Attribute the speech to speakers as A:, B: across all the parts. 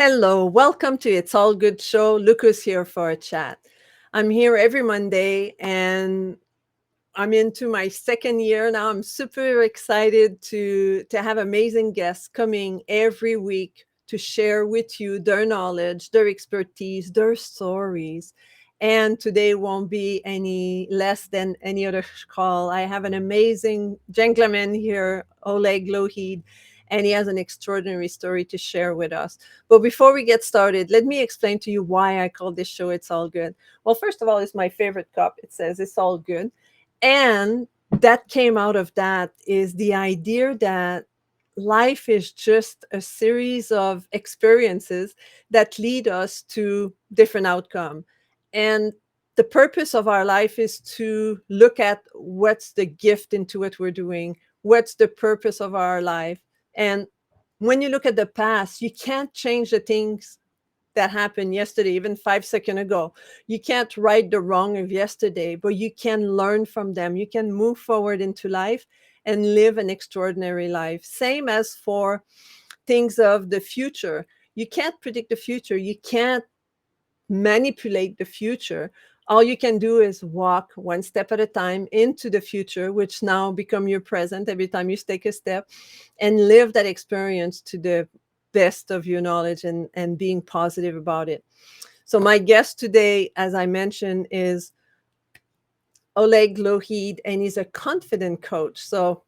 A: Hello, welcome to It's All Good Show. Lucas here for a chat. I'm here every Monday and I'm into my second year now. I'm super excited to have amazing guests coming every week to share with you their knowledge, their expertise, their stories. And today won't be any less than any other call. I have an amazing gentleman here, Oleg Lougheed, and he has an extraordinary story to share with us. But before we get started, let me explain to you why I call this show It's All Good. Well, first of all, it's my favorite cup. It says It's All Good. And that came out of that is the idea that life is just a series of experiences that lead us to different outcome. And the purpose of our life is to look at what's the gift into what we're doing, what's the purpose of our life. And when you look at the past, you can't change the things that happened yesterday, even 5 seconds ago. You can't right the wrong of yesterday, but you can learn from them. You can move forward into life and live an extraordinary life. Same as for things of the future. You can't predict the future. You can't manipulate the future. All you can do is walk one step at a time into the future, which now become your present every time you take a step, and live that experience to the best of your knowledge and being positive about it. So my guest today, as I mentioned, is Oleg Lougheed, and he's a confident coach. So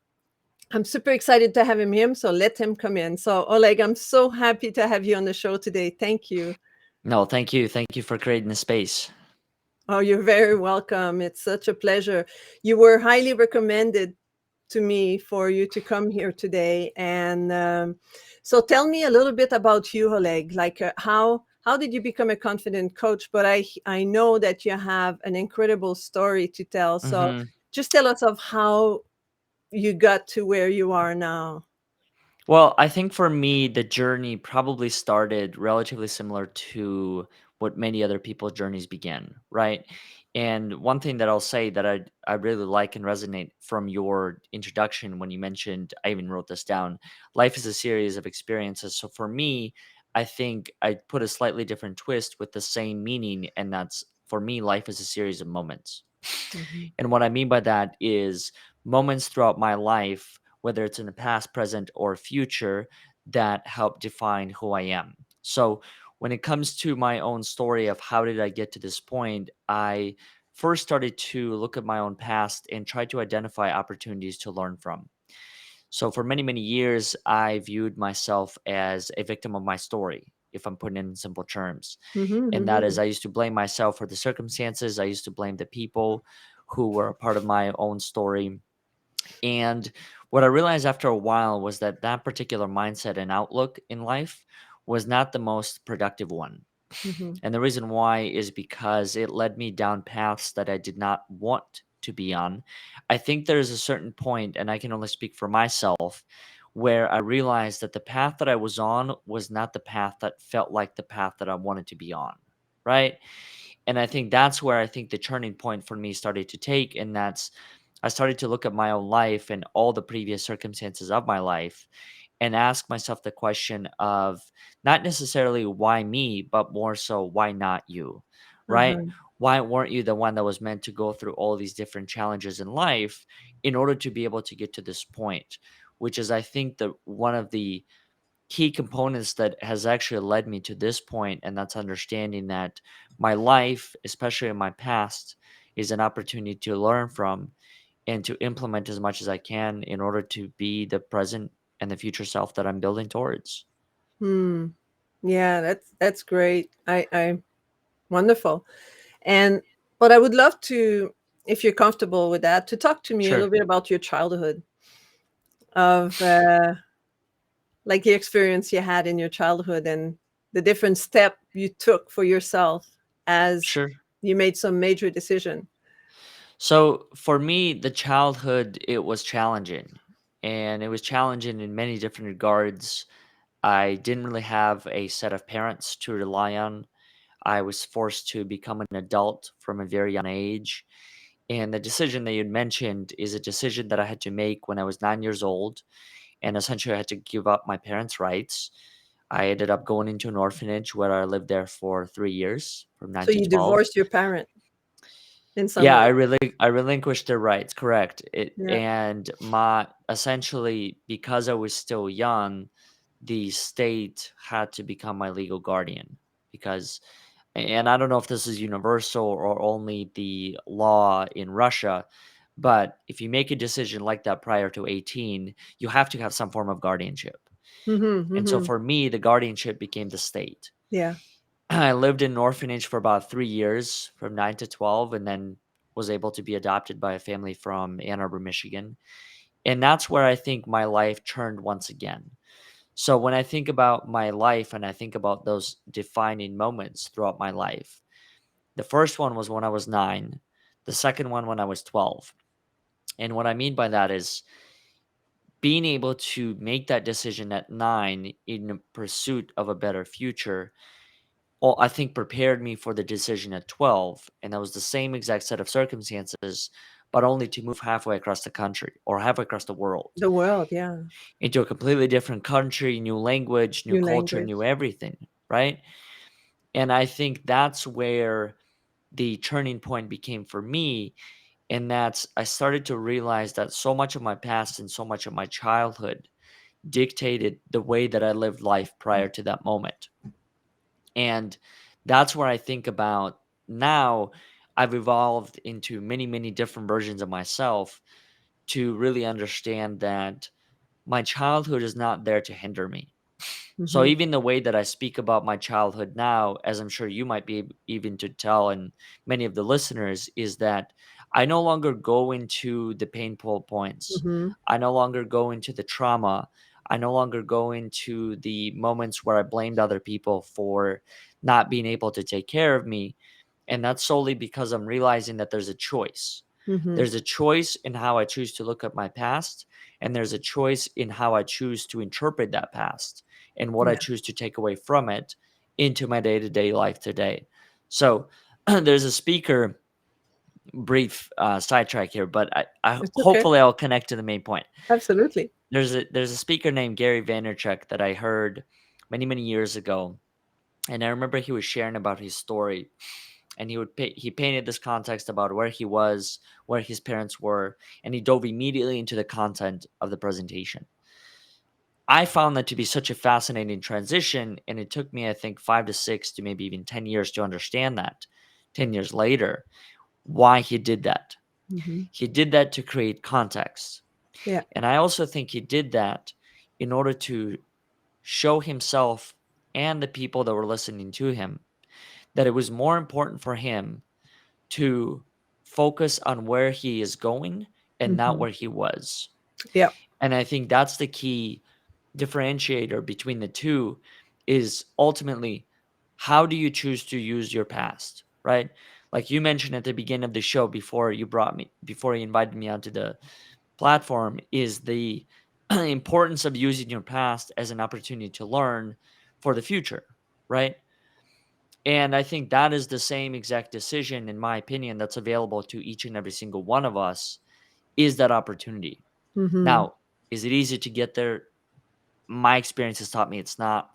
A: I'm super excited to have him here. So let him come in. So Oleg, I'm so happy to have you on the show today. Thank you.
B: No, thank you. Thank you for creating the space.
A: Oh, you're very welcome. It's such a pleasure. You were highly recommended to me for you to come here today. And so tell me a little bit about you, Oleg. Like how did you become a confident coach? But I know that you have an incredible story to tell. So
B: hmm
A: just tell us of how you got to where you are now.
B: Well, I think for me, the journey probably started relatively similar to what many other people's journeys began, right? And one thing that I'll say that I really like and resonate from your introduction when you mentioned, I even wrote this down, life is a series of experiences. So for me, I think I put a slightly different twist with the same meaning, and that's for me, life is a series of moments.
A: Mhm.
B: And what I mean by that is moments throughout my life, whether it's in the past, present, or future, that help define who I am. So when it comes to my own story of how did I get to this point, I first started to look at my own past and try to identify opportunities to learn from. So for many, many years, I viewed myself as a victim of my story, if I'm putting it in simple terms.
A: Mhm,
B: And that is,
A: mhm,
B: I used to blame myself for the circumstances. I used to blame the people who were a part of my own story. And what I realized after a while was that that particular mindset and outlook in life was not the most productive one.
A: mhm,
B: And the reason why is because it led me down paths that I did not want to be on. I think there's a certain point, and I can only speak for myself, where I realized that the path that I was on was not the path that felt like the path that I wanted to be on. Right. And I think that's where I think the turning point for me started to take. And that's, I started to look at my own life and all the previous circumstances of my life and ask myself the question of not necessarily why me, but more so why not you, right?
A: uh-huh,
B: Why weren't you the one that was meant to go through all these different challenges in life in order to be able to get to this point, which is, I think, the one of the key components that has actually led me to this point, and that's understanding that my life, especially in my past, is an opportunity to learn from and to implement as much as I can in order to be the present and the future self that I'm building towards.
A: hmm. Yeah, that's great. I wonderful. And but I would love to, if you're comfortable with that, to talk to me a
B: Sure.
A: little bit about your childhood of like the experience you had in your childhood and the different step you took for yourself as
B: Sure.
A: you made some major decision.
B: So for me, the childhood, it was challenging. And it was challenging in many different regards. I didn't really have a set of parents to rely on. I was forced to become an adult from a very young age. And the decision that you mentioned is a decision that I had to make when I was 9 years old. And essentially, I had to give up my parents' rights. I ended up going into an orphanage where I lived there for 3 years, from nine
A: So
B: to
A: you
B: 12.
A: divorced your parent in some
B: Yeah,
A: way.
B: I relinquished their rights, correct. It
A: Yeah.
B: and my essentially, because I was still young, the state had to become my legal guardian because, and I don't know if this is universal or only the law in Russia, but if you make a decision like that prior to 18, you have to have some form of guardianship.
A: Mm-hmm.
B: And so
A: Mm-hmm.
B: for me, the guardianship became the state.
A: Yeah.
B: I lived in an orphanage for about 3 years, from 9 to 12, and then was able to be adopted by a family from Ann Arbor, Michigan. And that's where I think my life turned once again. So when I think about my life and I think about those defining moments throughout my life, the first one was when I was 9, the second one when I was 12. And what I mean by that is being able to make that decision at 9 in pursuit of a better future. Well, I think prepared me for the decision at 12, and that was the same exact set of circumstances, but only to move halfway across the country or halfway across the world
A: The world. Yeah.
B: into a completely different country, new language, new
A: New
B: culture,
A: language.
B: new everything, right? And I think that's where the turning point became for me. And that's, I started to realize that so much of my past and so much of my childhood dictated the way that I lived life prior to that moment. And that's where I think about now I've evolved into many, many different versions of myself to really understand that my childhood is not there to hinder me. So
A: Mm-hmm.
B: even the way that I speak about my childhood now, as I'm sure you might be even to tell, and many of the listeners, is that I no longer go into the painful points.
A: Mm-hmm.
B: I no longer go into the trauma. I no longer go into the moments where I blamed other people for not being able to take care of me. And that's solely because I'm realizing that there's a choice.
A: Mm-hmm.
B: There's a choice in how I choose to look at my past, and there's a choice in how I choose to interpret that past and what I
A: Yeah.
B: choose to take away from it into my day-to-day life today. So there's a speaker, brief sidetrack here, but I
A: It's okay.
B: hopefully I'll connect to the main point.
A: Absolutely.
B: There's a speaker named Gary Vaynerchuk that I heard many, many years ago, and I remember he was sharing about his story, and he painted this context about where he was, where his parents were, and he dove immediately into the content of the presentation. I found that to be such a fascinating transition, and it took me, I think, 5 to 6 to maybe even 10 years to understand that. 10 years later, why he did that.
A: Mm-hmm.
B: He did that to create context.
A: Yeah.
B: And I also think he did that in order to show himself and the people that were listening to him that it was more important for him to focus on where he is going and not
A: Mm-hmm.
B: where he was.
A: Yeah.
B: And I think that's the key differentiator between the two, is ultimately how do you choose to use your past, right? Like you mentioned at the beginning of the show, before you invited me onto the platform, is the importance of using your past as an opportunity to learn for the future, right? And I think that is the same exact decision, in my opinion, that's available to each and every single one of us, is that opportunity.
A: Mm-hmm.
B: Now, is it easy to get there? My experience has taught me it's not.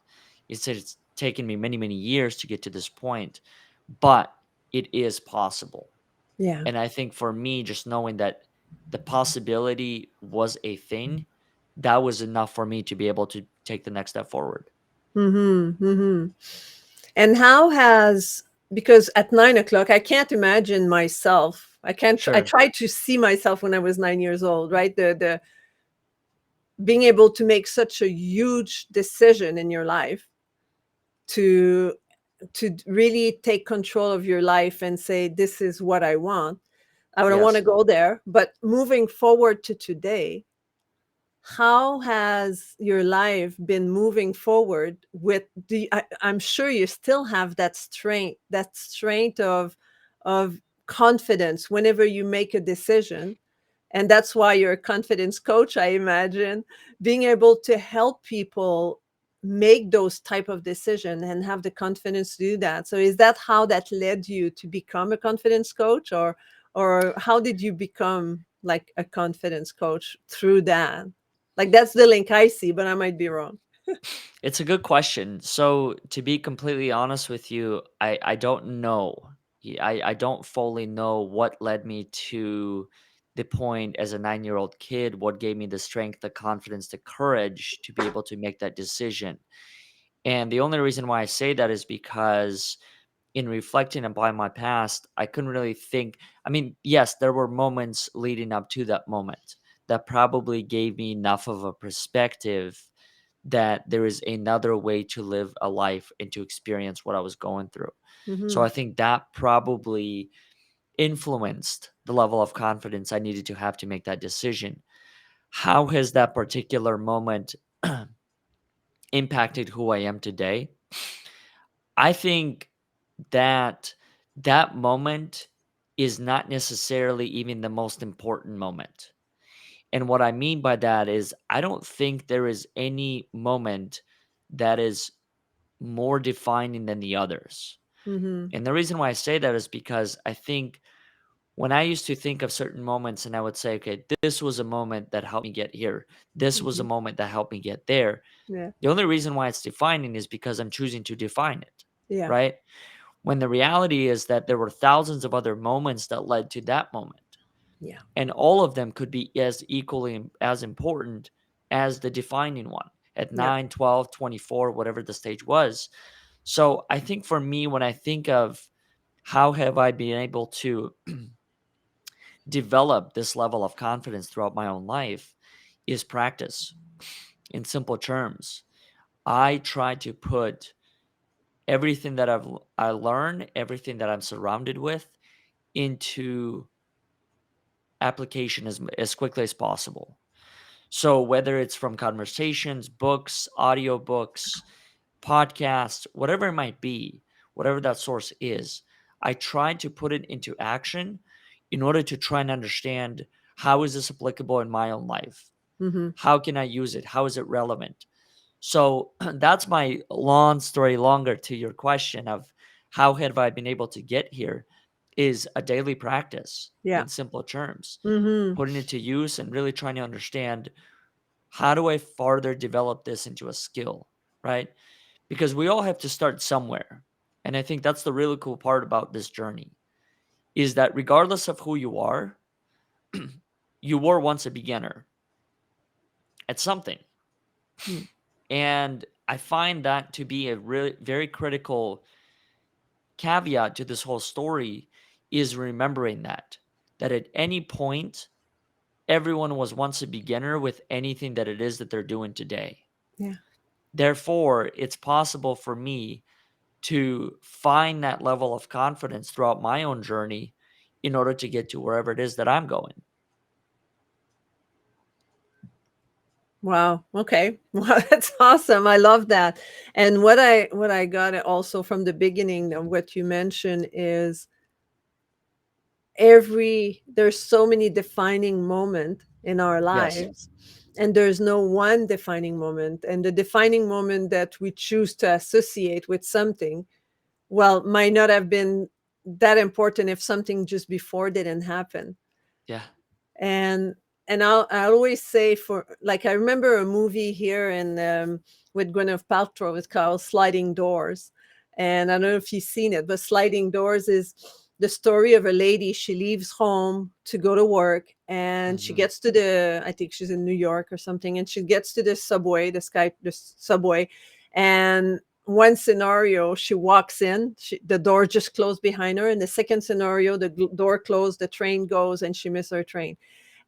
B: It's taken me many, many years to get to this point, but it is possible.
A: Yeah.
B: And I think for me, just knowing that the possibility was a thing, that was enough for me to be able to take the next step forward.
A: Mm-hmm. Mm-hmm. And how has, because at 9 o'clock, I can't imagine myself. I can't, I
B: Sure.
A: tried to see myself when I was 9 years old, right? The being able to make such a huge decision in your life to really take control of your life and say, this is what I want. I don't want to
B: Yes.
A: go there. But moving forward to today, how has your life been moving forward with I'm sure you still have that strength of confidence whenever you make a decision, and that's why you're a confidence coach, I imagine, being able to help people make those type of decision and have the confidence to do that. So is that how that led you to become a confidence coach, or how did you become like a confidence coach through that? Like, that's the link I see, but I might be wrong.
B: It's a good question. So, to be completely honest with you, I don't know. I don't fully know what led me to the point as a 9-year-old kid, what gave me the strength, the confidence, the courage to be able to make that decision. And the only reason why I say that is because in reflecting upon my past, I couldn't really think. I mean, yes, there were moments leading up to that moment that probably gave me enough of a perspective that there is another way to live a life and to experience what I was going through. So
A: Mm-hmm.
B: I think that probably influenced the level of confidence I needed to have to make that decision. How has that particular moment impacted who I am today? I think that that moment is not necessarily even the most important moment. And what I mean by that is, I don't think there is any moment that is more defining than the others.
A: Mm-hmm.
B: And the reason why I say that is because I think when I used to think of certain moments and I would say, okay, this was a moment that helped me get here, this was a
A: Mm-hmm.
B: moment that helped me get there.
A: Yeah.
B: The only reason why it's defining is because I'm choosing to define it,
A: Yeah.
B: right? When the reality is that there were thousands of other moments that led to that moment.
A: Yeah.
B: And all of them could be as equally as important as the defining one at
A: Yeah.
B: 9, 12, 24, whatever the stage was. So I think for me, when I think of how have I been able to develop this level of confidence throughout my own life, is practice. In simple terms, I try to put everything that I learn, everything that I'm surrounded with, into application as quickly as possible. So whether it's from conversations, books, audiobooks, podcasts, whatever it might be, whatever that source is, I try to put it into action in order to try and understand, how is this applicable in my own life?
A: Mm-hmm.
B: How can I use it? How is it relevant? So that's my long story longer to your question of how have I been able to get here, is a daily practice
A: Yeah.
B: in simple terms,
A: Mm-hmm.
B: putting it to use and really trying to understand, how do I further develop this into a skill, right? Because we all have to start somewhere. And I think that's the really cool part about this journey, is that regardless of who you are, you were once a beginner at something.
A: Mm.
B: And I find that to be a really very critical caveat to this whole story, is remembering that at any point, everyone was once a beginner with anything that it is that they're doing today.
A: Yeah.
B: Therefore, it's possible for me to find that level of confidence throughout my own journey in order to get to wherever it is that I'm going.
A: Wow. Okay. Wow, that's awesome. I love that. And what I got also from the beginning of what you mentioned is, there's so many defining moment in our
B: Yes.
A: lives, and there's no one defining moment, and the defining moment that we choose to associate with something, well, might not have been that important if something just before didn't happen.
B: Yeah.
A: and I always say, for like, I remember a movie here in with Gwyneth Paltrow. It's called Sliding Doors, and I don't know if you've seen it, but Sliding Doors is the story of a lady. She leaves home to go to work, and she
B: Mhm.
A: gets to the, I think she's in New York or something, and she gets to the subway, the subway, and one scenario, she walks in, the door just closed behind her, and the second scenario, the door closed, the train goes, and she missed her train.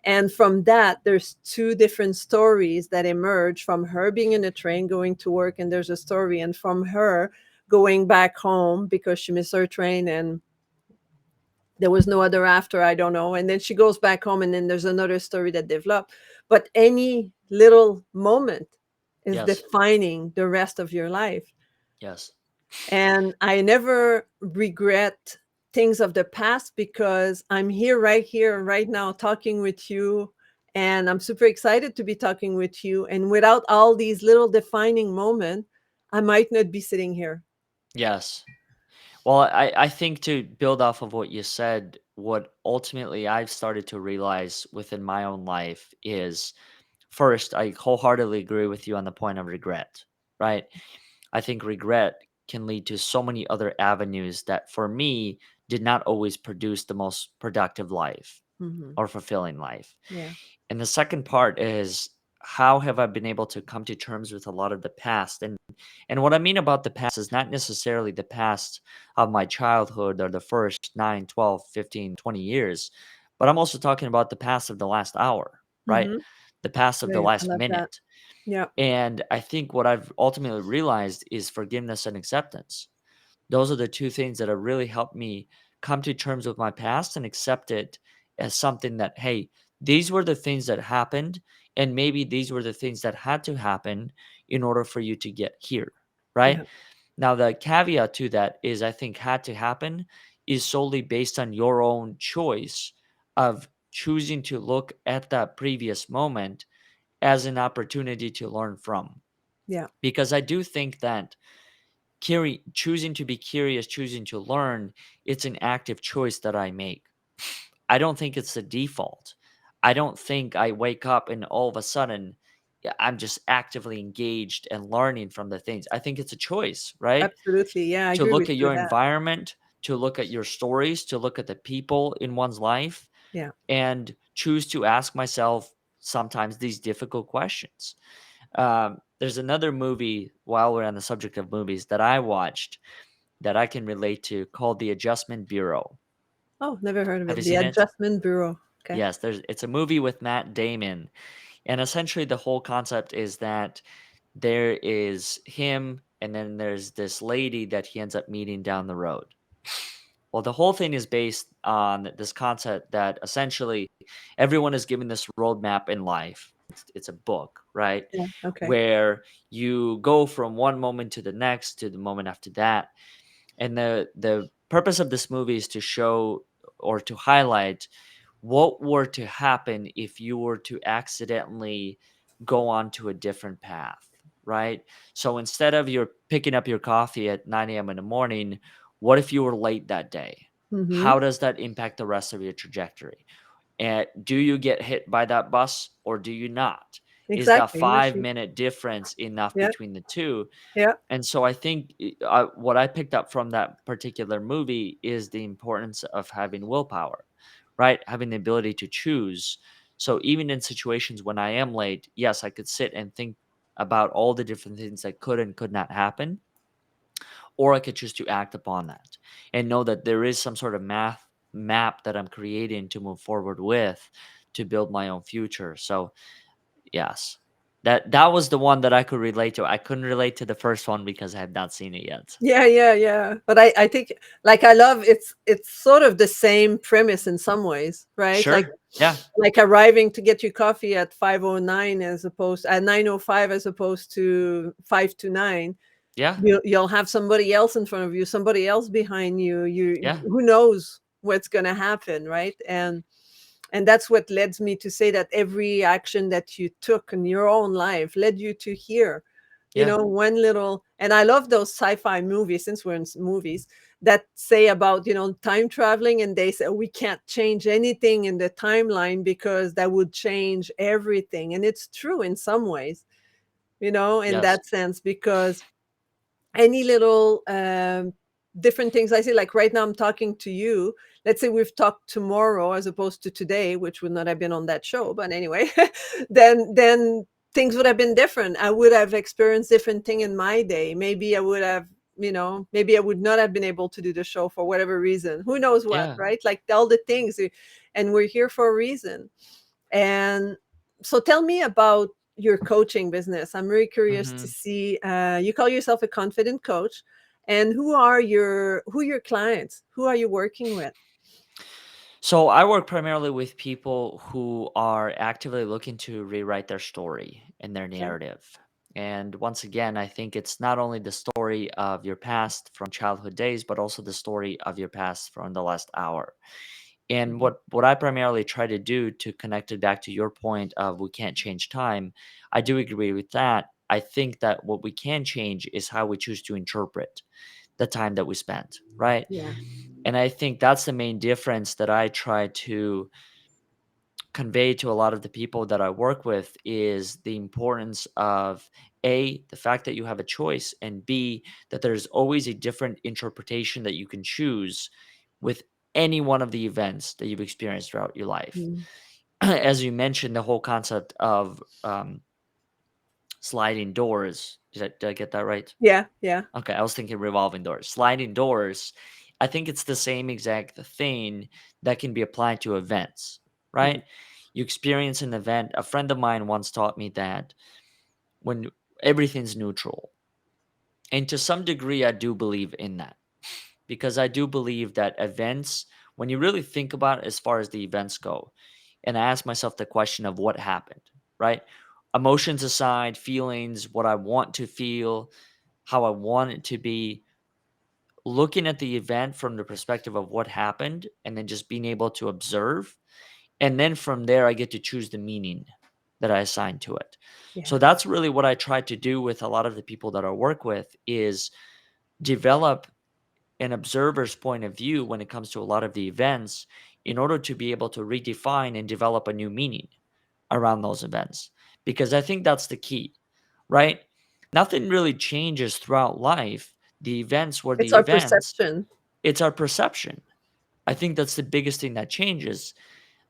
A: And from that, there's two different stories that emerge from her being in a train going to work, and there's a story, and from her going back home because she missed her train and there was no other after, I don't know. And then she goes back home, and then there's another story that developed. But any little moment is
B: Yes.
A: defining the rest of your life.
B: Yes.
A: And I never regret things of the past, because I'm here, right now, talking with you. And I'm super excited to be talking with you. And without all these little defining moments, I might not be sitting here.
B: Yes. Well, I think, to build off of what you said, what ultimately I've started to realize within my own life is, First, I wholeheartedly agree with you on the point of regret, right? I think regret can lead to so many other avenues that for me did not always produce the most productive life
A: Mhm.
B: or fulfilling life.
A: Yeah.
B: And the second part is, how have I been able to come to terms with a lot of the past? And what I mean about the past is not necessarily the past of my childhood or the first 9, 12, 15, 20 years, but I'm also talking about the past of the last hour, right?
A: Mhm.
B: The past of
A: Yeah,
B: the
A: yeah, I
B: last
A: love that.
B: minute.
A: Yeah.
B: And I think what I've ultimately realized is forgiveness and acceptance. Those are the two things that have really helped me come to terms with my past and accept it as something that, hey, these were the things that happened, and maybe these were the things that had to happen in order for you to get here, right?
A: Yeah.
B: Now, the caveat to that is, I think had to happen is solely based on your own choice of choosing to look at that previous moment as an opportunity to learn from.
A: Yeah.
B: Because I do think that choosing to be curious, choosing to learn, it's an active choice that I make. I don't think it's the default. I don't think I wake up and all of a sudden, yeah, I'm just actively engaged and learning from the things. I think it's a choice, right?
A: Absolutely. Yeah, I
B: To
A: agree
B: look
A: with
B: at
A: you
B: your
A: with that.
B: environment, to look at your stories, to look at the people in one's life,
A: Yeah.
B: and choose to ask myself sometimes these difficult questions. There's another movie, while we're on the subject of movies, that I watched that I can relate to, called The Adjustment Bureau.
A: Oh, never heard of
B: Have
A: it.
B: you
A: The
B: seen it?
A: Adjustment Bureau. Okay.
B: Yes, it's a movie with Matt Damon. And essentially the whole concept is that there is him and then there's this lady that he ends up meeting down the road. Well, the whole thing is based on this concept that essentially everyone is given this roadmap in life. It's a book, right?
A: Yeah. Okay.
B: Where you go from one moment to the next to the moment after that. And the purpose of this movie is to show or to highlight what were to happen if you were to accidentally go onto a different path, right? So instead of you're picking up your coffee at 9 a.m. in the morning, what if you were late that day?
A: Mhm.
B: How does that impact the rest of your trajectory? And do you get hit by that bus or do you not? Is that
A: Exactly. Yeah.
B: 5 minute difference enough
A: Yeah.
B: between the two?
A: Yeah.
B: And so I think what I picked up from that particular movie is the importance of having willpower, right? Having the ability to choose. So even in situations when I am late, yes, I could sit and think about all the different things that could and could not happen, or I could choose to act upon that and know that there is some sort of math map that I'm creating to move forward with to build my own future. So yes. That was the one that I could relate to. I couldn't relate to the first one because I had not seen it yet.
A: Yeah, yeah, yeah. But I think like I love it's sort of the same premise in some ways, right?
B: Sure. Yeah.
A: Like arriving to get your coffee at 5:09 as opposed at 9:05 as opposed to 5 to 9.
B: Yeah.
A: You'll have somebody else in front of you, somebody else behind you.
B: Yeah.
A: Who knows what's going to happen, right? And that's what led me to say that every action that you took in your own life led you to here.
B: Yeah.
A: One little, and I love those sci-fi movies, since we're in movies, that say about, time traveling, and they say, "Oh, we can't change anything in the timeline because that would change everything." And it's true in some ways, in
B: Yes.
A: that sense, because any little different things I see, like right now I'm talking to you. Let's say we've talked tomorrow as opposed to today, which would not have been on that show, but anyway, then things would have been different. I would have experienced different thing in my day. Maybe I would have, maybe I would not have been able to do the show for whatever reason. Who knows what,
B: Yeah.
A: right? Like all the things, and we're here for a reason. And so tell me about your coaching business. I'm very curious to
B: Mhm.
A: see, you call yourself a confident coach, and who are your clients? Who are you working with?
B: So I work primarily with people who are actively looking to rewrite their story and their
A: Okay.
B: narrative. And once again, I think it's not only the story of your past from childhood days, but also the story of your past from the last hour. And
A: Mhm.
B: what I primarily try to do, to connect it back to your point of we can't change time, I do agree with that. I think that what we can change is how we choose to interpret the time that we spent, right?
A: Yeah.
B: And I think that's the main difference that I try to convey to a lot of the people that I work with is the importance of A, the fact that you have a choice, and B, that there's always a different interpretation that you can choose with any one of the events that you've experienced throughout your life.
A: Mhm.
B: As you mentioned, the whole concept of sliding doors. Did I get that right?
A: Yeah, yeah.
B: Okay, I was thinking revolving doors. Sliding doors, I think it's the same exact thing that can be applied to events,
A: Mhm.
B: right? You experience an event. A friend of mine once taught me that when everything's neutral, and to some degree, I do believe in that because I do believe that events, when you really think about it as far as the events go, and I ask myself the question of what happened, right? Emotions aside, feelings, what I want to feel, how I want it to be, looking at the event from the perspective of what happened and then just being able to observe. And then from there, I get to choose the meaning that I assign to it. So
A: Yeah.
B: that's really what I try to do with a lot of the people that I work with is develop an observer's point of view when it comes to a lot of the events in order to be able to redefine and develop a new meaning around those events. Because I think that's the key, right? Nothing really changes throughout life. The events were
A: It's
B: the
A: our
B: events,
A: perception.
B: it's our perception. I think that's the biggest thing that changes.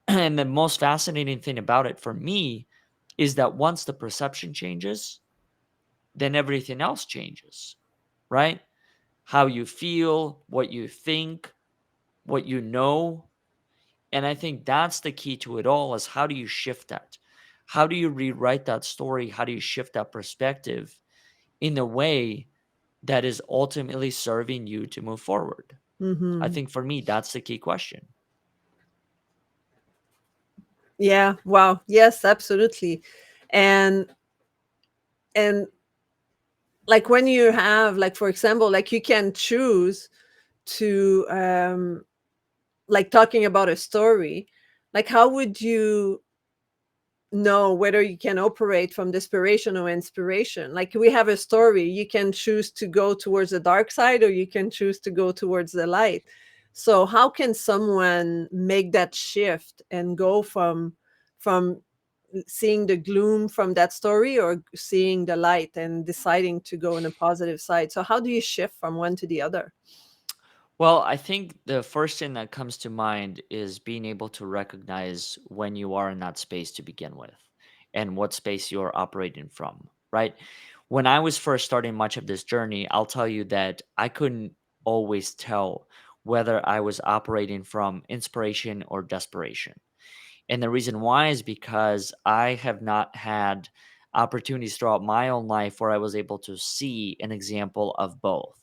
B: And the most fascinating thing about it for me is that once the perception changes, then everything else changes, right? How you feel, what you think, what you know. And I think that's the key to it all is how do you shift that? How do you rewrite that story? How do you shift that perspective in a way that is ultimately serving you to move forward? I
A: Mhm.
B: think for me, that's the key question.
A: Yeah, wow. Yes, absolutely. And and like when you have, like, for example, like you can choose to like talking about a story, like how would you know whether you can operate from desperation or inspiration? Like we have a story, you can choose to go towards the dark side or you can choose to go towards the light. So how can someone make that shift and go from seeing the gloom from that story or seeing the light and deciding to go on a positive side? So how do you shift from one to the other?
B: Well, I think the first thing that comes to mind is being able to recognize when you are in that space to begin with and what space you're operating from, right? When I was first starting much of this journey, I'll tell you that I couldn't always tell whether I was operating from inspiration or desperation. And the reason why is because I have not had opportunities throughout my own life where I was able to see an example of both,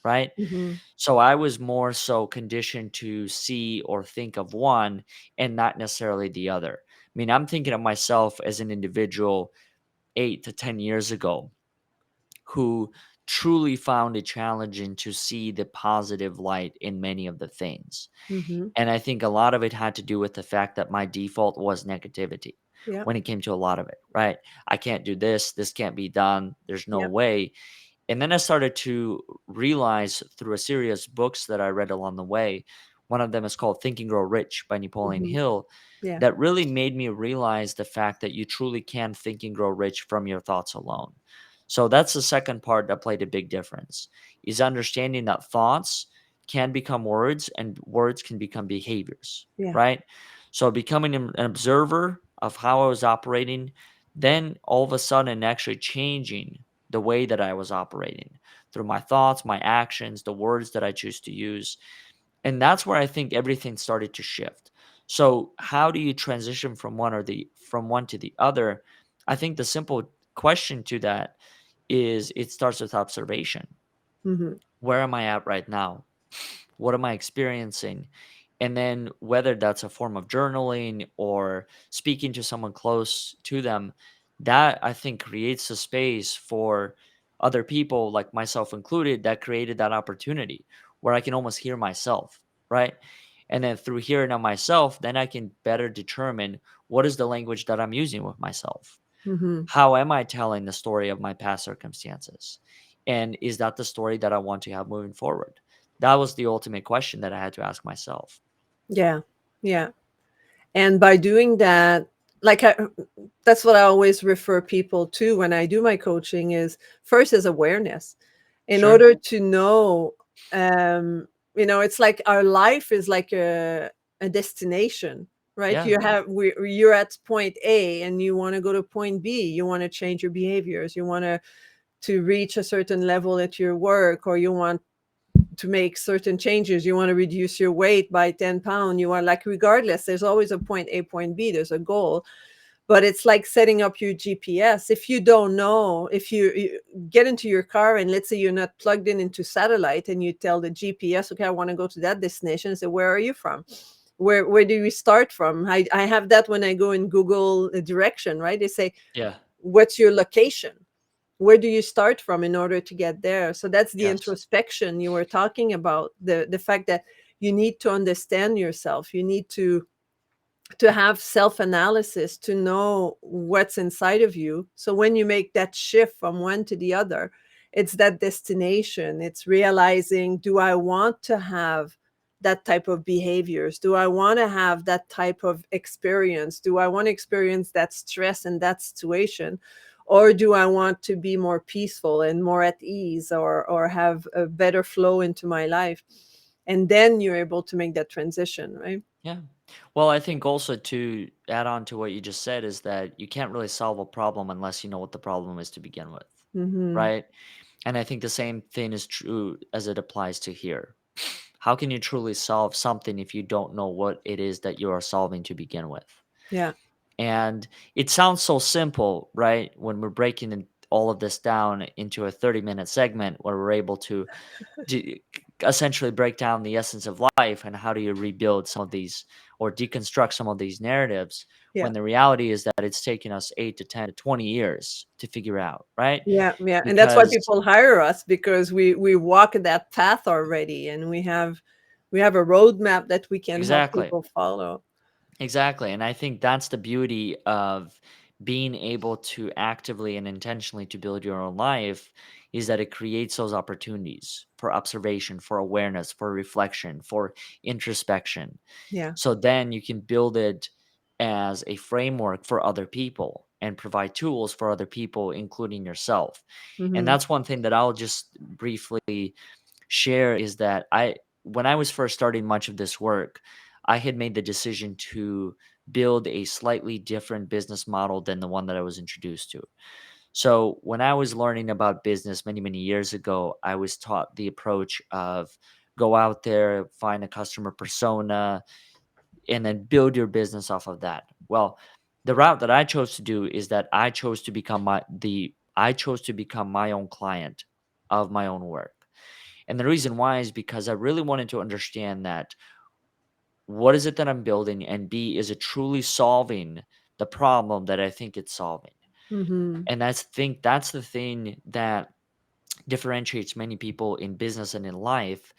B: right?
A: Hmm.
B: So I was more so conditioned to see or think of one and not necessarily the other. I mean, I'm thinking of myself as an individual 8 to 10 years ago who truly found it challenging to see the positive light in many of the things.
A: Hmm.
B: And I think a lot of it had to do with the fact that my default was negativity
A: Yeah.
B: when it came to a lot of it, right? I can't do this. This can't be done. There's no
A: Yeah.
B: way. And then I started to realize through a series of books that I read along the way, one of them is called Think and Grow Rich by Napoleon
A: Hmm.
B: Hill,
A: Yeah.
B: that really made me realize the fact that you truly can think and grow rich from your thoughts alone. So that's the second part that played a big difference is understanding that thoughts can become words and words can become behaviors,
A: Yeah.
B: right? So becoming an observer of how I was operating, then all of a sudden actually changing the way that I was operating through my thoughts, my actions, the words that I choose to use. And that's where I think everything started to shift. So how do you transition from one to the other? I think the simple question to that is it starts with observation.
A: Hmm.
B: Where am I at right now? What am I experiencing? And then whether that's a form of journaling or speaking to someone close to them, that I think creates a space for other people, like myself included, that created that opportunity where I can almost hear myself, right? And then through hearing of myself, then I can better determine what is the language that I'm using with myself.
A: Hmm.
B: How am I telling the story of my past circumstances? And is that the story that I want to have moving forward? That was the ultimate question that I had to ask myself.
A: Yeah. Yeah. And by doing that, like that's what I always refer people to when I do my coaching is first is awareness. In
B: Sure.
A: order to know, um, it's like our life is like a destination, right?
B: Yeah.
A: You're at point A and you want to go to point B. You want to change your behaviors. You want to reach a certain level at your work, or you want to make certain changes. You want to reduce your weight by 10 pounds. You want, like, regardless, there's always a point A, point B. There's a goal, but it's like setting up your GPS. If you don't know, if you get into your car and let's say you're not plugged in into satellite, and you tell the GPS, okay, I want to go to that destination, and say, where are you from? Where do we start from? I have that when I go in Google direction, right? They say,
B: Yeah.
A: what's your location? Where do you start from in order to get there? So that's the
B: Yes.
A: introspection you were talking about, the fact that you need to understand yourself. You need to have self-analysis, to know what's inside of you. So when you make that shift from one to the other, it's that destination. It's realizing, do I want to have that type of behaviors? Do I want to have that type of experience? Do I want to experience that stress in that situation? Or do I want to be more peaceful and more at ease, or have a better flow into my life? And then you're able to make that transition, right?
B: Yeah. Well, I think also to add on to what you just said is that you can't really solve a problem unless you know what the problem is to begin with,
A: Mm-hmm.
B: right? And I think the same thing is true as it applies to here. How can you truly solve something if you don't know what it is that you are solving to begin with?
A: Yeah.
B: And it sounds so simple, right? When we're breaking all of this down into a 30-minute segment where we're able to essentially break down the essence of life and how do you rebuild some of these or deconstruct some of these narratives,
A: Yeah.
B: when the reality is that it's taken us 8 to 10 to 20 years to figure out, right?
A: Yeah, yeah, and that's why
B: Because
A: people hire us, because we walk that path already, and we have a roadmap that we can help
B: exactly.
A: people follow.
B: Exactly. And I think that's the beauty of being able to actively and intentionally to build your own life, is that it creates those opportunities for observation, for awareness, for reflection, for introspection.
A: Yeah.
B: So then you can build it as a framework for other people and provide tools for other people, including yourself. And
A: Mhm.
B: that's one thing that I'll just briefly share is that when I was first starting much of this work, I had made the decision to build a slightly different business model than the one that I was introduced to. So when I was learning about business many, many years ago, I was taught the approach of go out there, find a customer persona, and then build your business off of that. Well, the route that I chose to do is that I chose to become my own client of my own work. And the reason why is because I really wanted to understand that what is it that I'm building, and B, is it truly solving the problem that I think it's solving?
A: Mhm.
B: And that's the thing that differentiates many people in business and in life,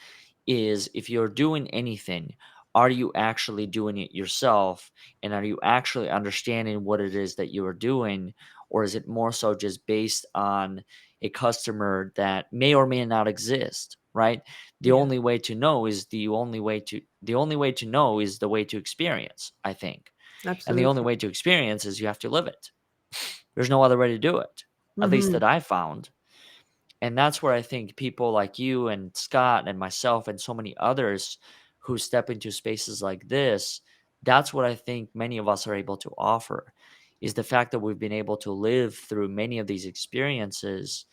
B: is if you're doing anything, are you actually doing it yourself, and are you actually understanding what it is that you are doing, or is it more so just based on a customer that may or may not exist, right? The
A: Yeah,
B: only way to know is the only way to know is the way to experience, I think. And the only
A: absolutely.
B: way to experience is you have to live it. There's no other way to do it, at least
A: Mhm.
B: that I found. And that's where I think people like you and Scott and myself and so many others who step into spaces like this, that's what I think many of us are able to offer, is the fact that we've been able to live through many of these experiences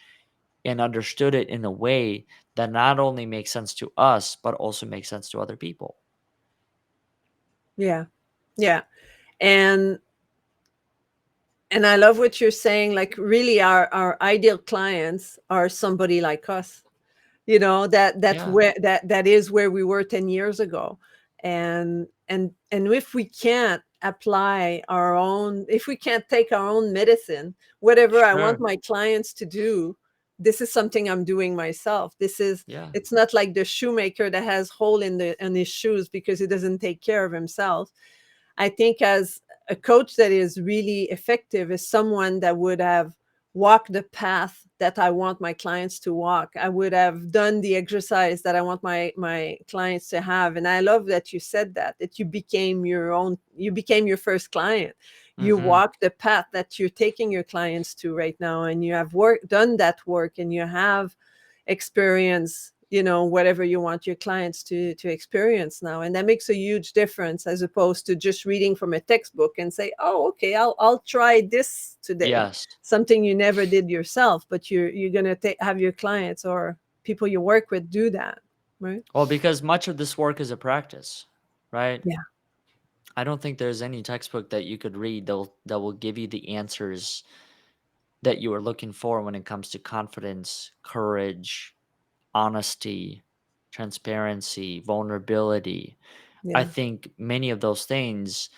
B: and understood it in a way that not only makes sense to us, but also makes sense to other people.
A: Yeah. Yeah. And I love what you're saying, like, really our ideal clients are somebody like us.
B: Yeah,
A: That is where we were 10 years ago. And if we can't apply our own, if we can't take our own medicine, whatever I want
B: sure.
A: my clients to do, this is something I'm doing myself.
B: Yeah,
A: It's not like the shoemaker that has hole in his shoes because he doesn't take care of himself. I think as a coach that is really effective is someone that would have walk the path that I want my clients to walk. I would have done the exercise that I want my clients to have. And I love that you said that you became your first client. You
B: Mm-hmm.
A: walk the path that you're taking your clients to right now, and you have done that work, and you have experience, whatever you want your clients to experience now. And that makes a huge difference, as opposed to just reading from a textbook and say, oh, okay, I'll try this today,
B: Yes.
A: something you never did yourself, but you're gonna have your clients or people you work with do that, right?
B: Well, because much of this work is a practice, right?
A: Yeah.
B: I don't think there's any textbook that you could read that will give you the answers that you are looking for when it comes to confidence, courage, honesty, transparency, vulnerability. I
A: Yeah.
B: think many of those things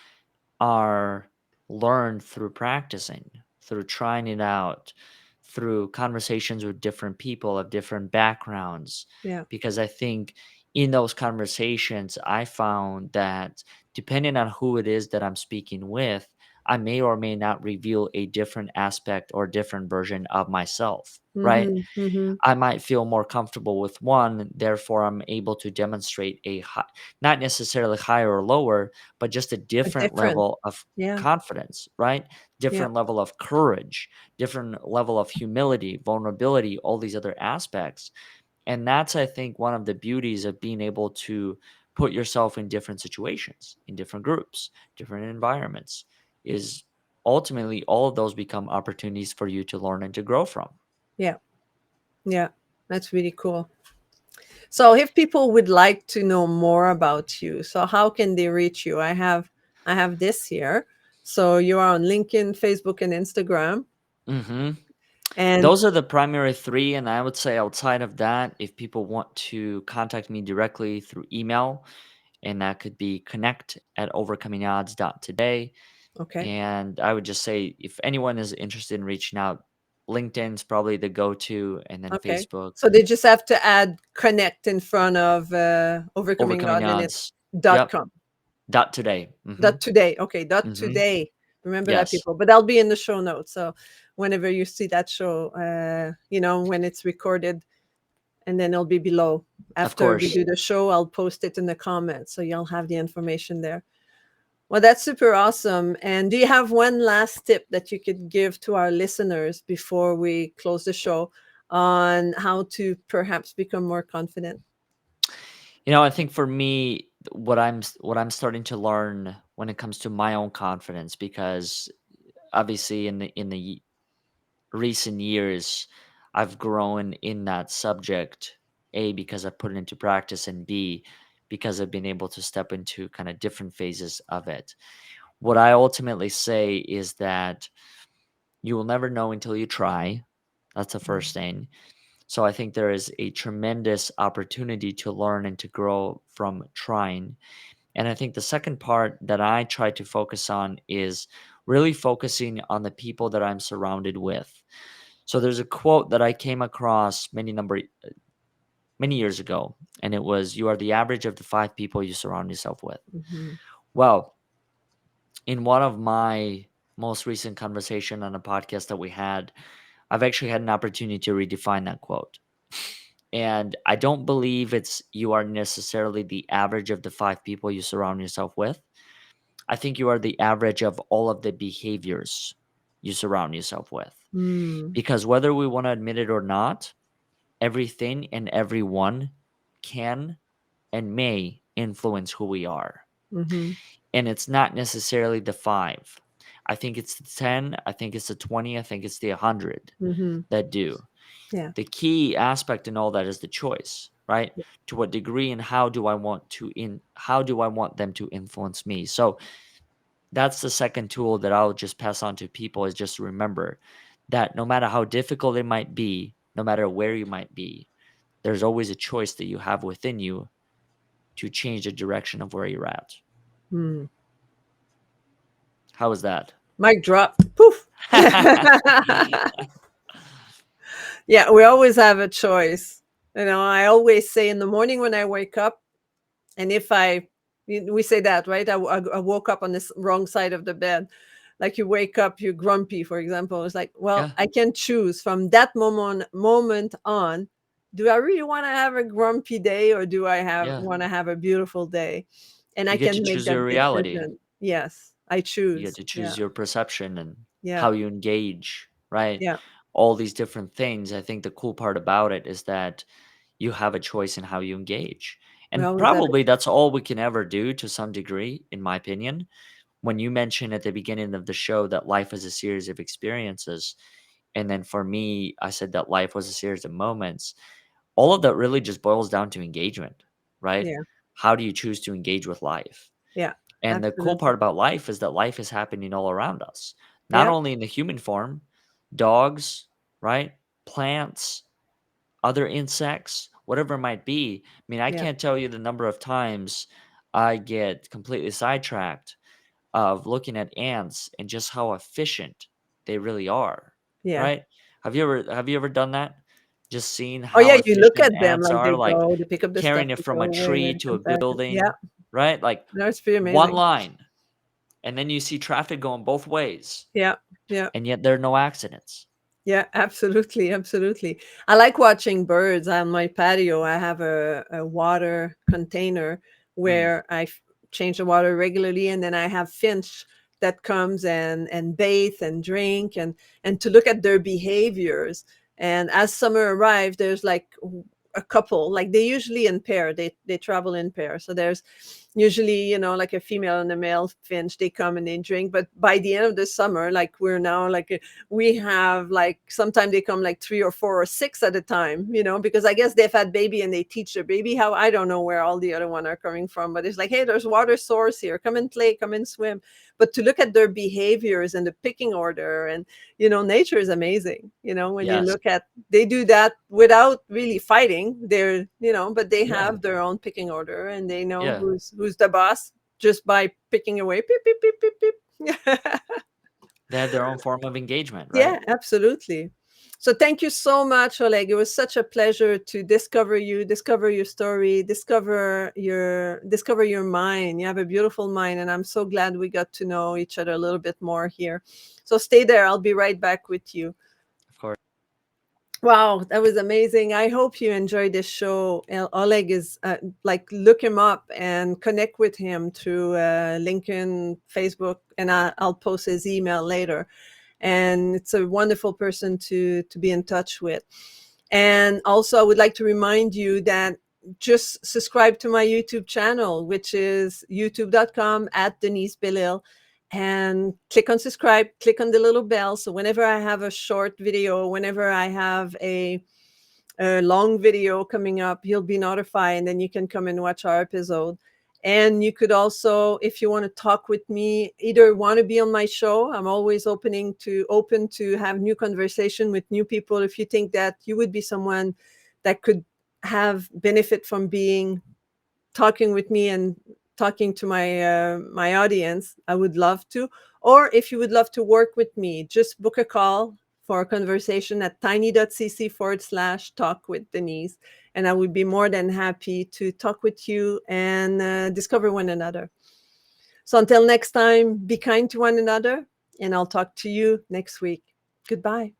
B: are learned through practicing, through trying it out, through conversations with different people of different backgrounds.
A: Yeah.
B: Because I think in those conversations, I found that depending on who it is that I'm speaking with, I may or may not reveal a different aspect or different version of myself, right?
A: Mm-hmm. Mm-hmm.
B: I might feel more comfortable with one, therefore I'm able to demonstrate not necessarily higher or lower, but just a
A: A
B: different
A: different.
B: level of
A: Yeah.
B: confidence, right?
A: Yeah.
B: Different level of courage, different level of humility, vulnerability, all these other aspects. And that's, I think, one of the beauties of being able to put yourself in different situations, in different groups, different environments, is ultimately all of those become opportunities for you to learn and to grow from.
A: Yeah. Yeah. That's really cool. So if people would like to know more about you, so how can they reach you? I have this here. So you are on LinkedIn, Facebook, and Instagram.
B: Hmm.
A: And
B: Those are the primary three, and I would say outside of that, if people want to contact me directly through email, and that could be connect@overcomingodds.today.
A: okay.
B: And I would just say if anyone is interested in reaching out, LinkedIn's probably the go-to, and then
A: Okay.
B: Facebook,
A: So they just have to add connect in front of overcoming
B: Overcoming
A: God, and it's
B: Odds.
A: dot
B: Yep.
A: com.
B: Dot today.
A: Dot today. Okay, dot
B: Hmm.
A: today. Remember that,
B: Yes.
A: people. But that'll be in the show notes. So whenever you see that show, when it's recorded, and then it'll be below.
B: Of
A: After we
B: course.
A: do the show, I'll post it in the comments, so you'll have the information there. Well, that's super awesome. And do you have one last tip that you could give to our listeners before we close the show on how to perhaps become more confident?
B: I think for me, what I'm starting to learn when it comes to my own confidence, because obviously in the recent years, I've grown in that subject, A, because I've put it into practice, and B, because I've been able to step into kind of different phases of it. What I ultimately say is that you will never know until you try. That's the first thing. So I think there is a tremendous opportunity to learn and to grow from trying. And I think the second part that I try to focus on is really focusing on the people that I'm surrounded with. So there's a quote that I came across many years ago, and it was, "You are the average of the 5 people you surround yourself with."
A: Mm-hmm.
B: Well, in one of my most recent conversation on a podcast that we had, I've actually had an opportunity to redefine that quote. And I don't believe it's you are necessarily the average of the 5 people you surround yourself with. I think you are the average of all of the behaviors you surround yourself with.
A: Mm.
B: Because whether we want to admit it or not, everything and everyone can and may influence who we are.
A: Mm-hmm.
B: And it's not necessarily the 5. I think it's the 10, I think it's the 20, I think it's the 100
A: Mm-hmm.
B: that do.
A: Yeah.
B: The key aspect in all that is the choice, right? To what degree and how do I want them to influence me? So that's the second tool that I'll just pass on to people, is just remember that no matter how difficult it might be, no matter where you might be, there's always a choice that you have within you to change the direction of where you're at.
A: Mm.
B: How is that?
A: Mic drop. Poof. Yeah, we always have a choice. I always say in the morning when I wake up, and if we say that, right? I woke up on this wrong side of the bed. like you wake up, you're grumpy, for example. It's like, well,
B: Yeah.
A: I can choose from that moment on. Do I really want to have a grumpy day, or do I have
B: Yeah.
A: want to have a beautiful day? And I
B: You get to
A: can make
B: choose your
A: that
B: reality.
A: decision. Yes, I
B: You get
A: choose.
B: to
A: Yeah,
B: choose your perception and
A: yeah,
B: how you engage, right?
A: yeah.
B: All these different things. I think the cool part about it is that you have a choice in how you engage.
A: We
B: And
A: always have
B: probably that's all we can ever do to some degree, in my opinion. When you mentioned at the beginning of the show that life is a series of experiences, and then for me, I said that life was a series of moments, all of that really just boils down to engagement, right?
A: yeah,
B: How do you choose to engage with life?
A: yeah,
B: And the cool
A: absolutely.
B: part about life is that life is happening all around us, not
A: Yeah,
B: only in the human form, dogs, right? Plants, other insects, whatever it might be. I mean, I
A: yeah,
B: can't tell you the number of times I get completely sidetracked of looking at ants and just how efficient they really are,
A: yeah.
B: right? Have you ever done that? Just seeing
A: Oh
B: how
A: yeah, you look
B: efficient
A: at them
B: ants
A: like
B: are,
A: they
B: like
A: go, they pick up the stuff,
B: carrying it
A: they
B: from
A: go
B: a
A: away,
B: tree
A: and it
B: to a
A: comes back. Yeah,
B: building, right? Like
A: that's pretty
B: one
A: amazing.
B: line, and then you see traffic going both ways,
A: Yeah, yeah.
B: and yet there are no accidents.
A: Yeah, absolutely, absolutely. I like watching birds on my patio. I have a water container
B: Mm,
A: where change the water regularly, and then I have finch that comes and bathe and drink and to look at their behaviors. And as summer arrives, there's like a couple, like they usually in pair. They travel in pair. So there's usually, like a female and a male finch. They come and they drink. But by the end of the summer, like we're now like we have like sometimes they come like 3 or 4 or 6 at a time, because I guess they've had baby and they teach their baby how. I don't know where all the other one are coming from, but it's like, hey, there's water source here, come and play, come and swim. But to look at their behaviors and the picking order, and nature is amazing. When you
B: yes.
A: look at, they do that without really fighting. But they
B: Yeah.
A: have their own picking order, and they know
B: Yeah.
A: who's the boss just by picking away, beep beep beep beep beep.
B: They have their own form of engagement,
A: Yeah,
B: right?
A: absolutely. So thank you so much, Oleg. It was such a pleasure to discover you, discover your story, discover your mind. You have a beautiful mind, and I'm so glad we got to know each other a little bit more here. So stay there. I'll be right back with you.
B: Of course.
A: Wow, that was amazing. I hope you enjoyed this show. Oleg is like, look him up and connect with him through LinkedIn, Facebook, and I'll post his email later. And it's a wonderful person to be in touch with. And also, I would like to remind you that just subscribe to my YouTube channel, which is youtube.com @Denise Belisle, and click on subscribe, click on the little bell. So whenever I have a short video, whenever I have a long video coming up, you'll be notified, and then you can come and watch our episode. And you could also, if you want to talk with me, either want to be on my show. I'm always open to have new conversation with new people. If you think that you would be someone that could have benefit from being talking with me and talking to my audience, I would love to. Or if you would love to work with me, just book a call for a conversation at tiny.cc/talk with Denise. And I would be more than happy to talk with you and discover one another. So until next time, be kind to one another, and I'll talk to you next week. Goodbye.